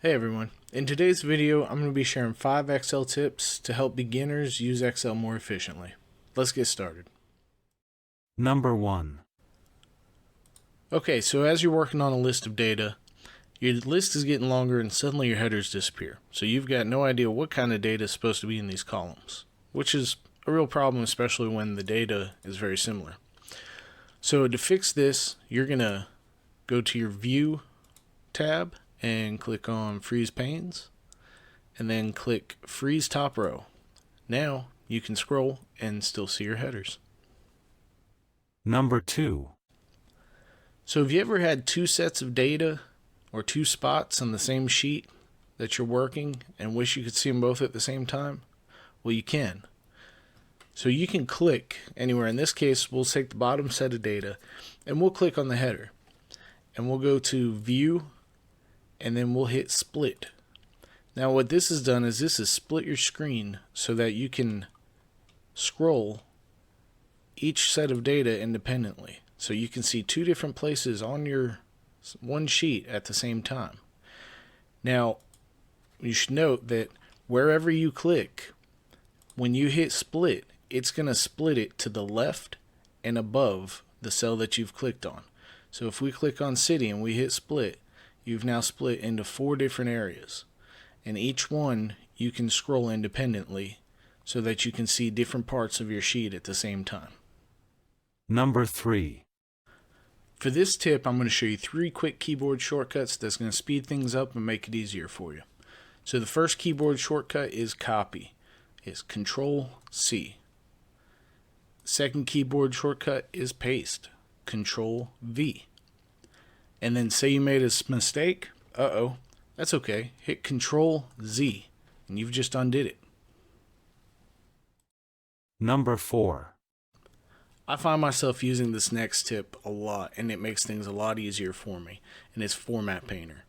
Hey everyone, in today's video I'm going to be sharing 5 Excel tips to help beginners use Excel more efficiently. Let's get started. Number 1. Okay, so as you're working on a list of data, your list is getting longer and suddenly your headers disappear. So you've got no idea what kind of data is supposed to be in these columns, which is a real problem, especially when the data is very similar. So to fix this, you're going to go to your View tab and click on Freeze Panes, and then click Freeze Top Row. Now you can scroll and still see your headers. Number 2. So have you ever had 2 sets of data or 2 spots on the same sheet that you're working and wish you could see them both at the same time? Well, you can. So you can click anywhere. In this case, we'll take the bottom set of data and we'll click on the header. And we'll go to View, and then we'll hit Split. Now what this has done is this has split your screen so that you can scroll each set of data independently. So you can see 2 different places on your one sheet at the same time. Now you should note that wherever you click, when you hit Split, it's going to split it to the left and above the cell that you've clicked on. So if we click on City and we hit Split, you've now split into 4 different areas, and each one you can scroll independently so that you can see different parts of your sheet at the same time. Number 3. For this tip, I'm going to show you 3 quick keyboard shortcuts that's going to speed things up and make it easier for you. So the first keyboard shortcut is Copy. It's CTRL+C. Second keyboard shortcut is Paste. CTRL+V. And then say you made a mistake, that's okay. Hit CTRL+Z, and you've just undid it. Number 4. I find myself using this next tip a lot, and it makes things a lot easier for me, and it's Format Painter.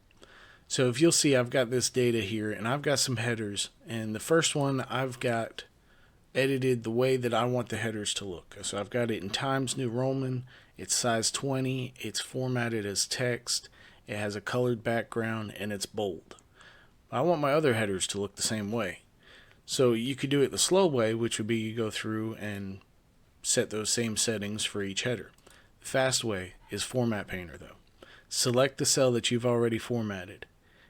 So if you'll see, I've got this data here, and I've got some headers, and the first one I've got edited the way that I want the headers to look. So I've got it in Times New Roman, it's size 20, it's formatted as text, it has a colored background, and it's bold. I want my other headers to look the same way. So you could do it the slow way, which would be you go through and set those same settings for each header. The fast way is Format Painter though. Select the cell that you've already formatted,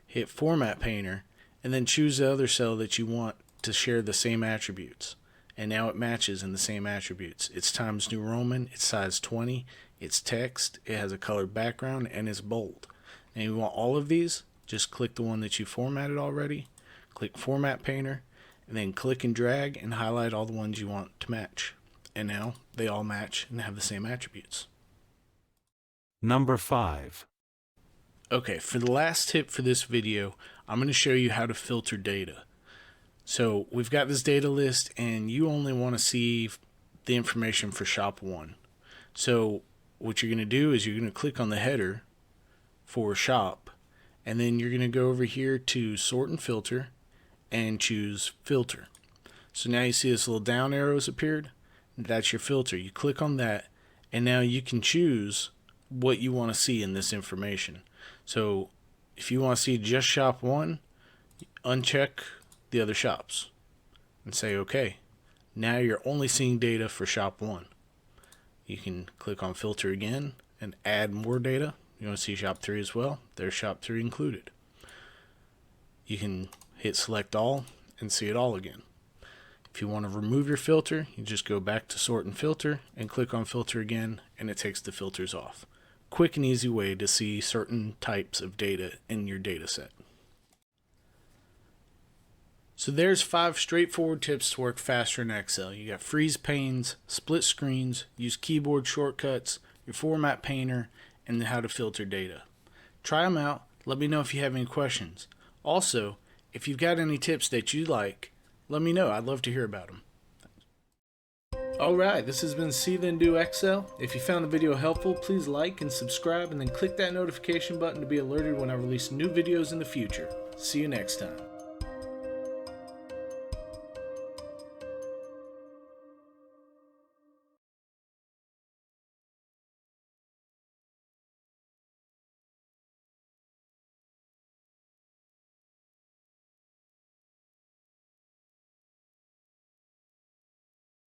hit Format Painter, and then choose the other cell that you want to share the same attributes. And now it matches in the same attributes. It's Times New Roman, it's size 20, it's text, it has a colored background, and it's bold. And you want all of these, just click the one that you formatted already, click Format Painter, and then click and drag and highlight all the ones you want to match. And now they all match and have the same attributes. Number 5. Okay, for the last tip for this video, I'm going to show you how to filter data. So we've got this data list and you only want to see the information for shop 1. So what you're going to do is you're going to click on the header for shop, and then you're going to go over here to Sort and Filter and choose Filter. So now you see this little down arrows appeared. That's your filter. You click on that and now you can choose what you want to see in this information. So if you want to see just shop 1, uncheck the other shops and say OK. Now you're only seeing data for shop 1. You can click on Filter again and add more data. You want to see shop 3 as well, there's shop 3 included. You can hit Select All and see it all again. If you want to remove your filter, you just go back to Sort and Filter and click on Filter again, and it takes the filters off. Quick and easy way to see certain types of data in your data set. So there's 5 straightforward tips to work faster in Excel. You got freeze panes, split screens, use keyboard shortcuts, your Format Painter, and how to filter data. Try them out. Let me know if you have any questions. Also, if you've got any tips that you like, let me know. I'd love to hear about them. Alright, this has been See Then Do Excel. If you found the video helpful, please like and subscribe, and then click that notification button to be alerted when I release new videos in the future. See you next time.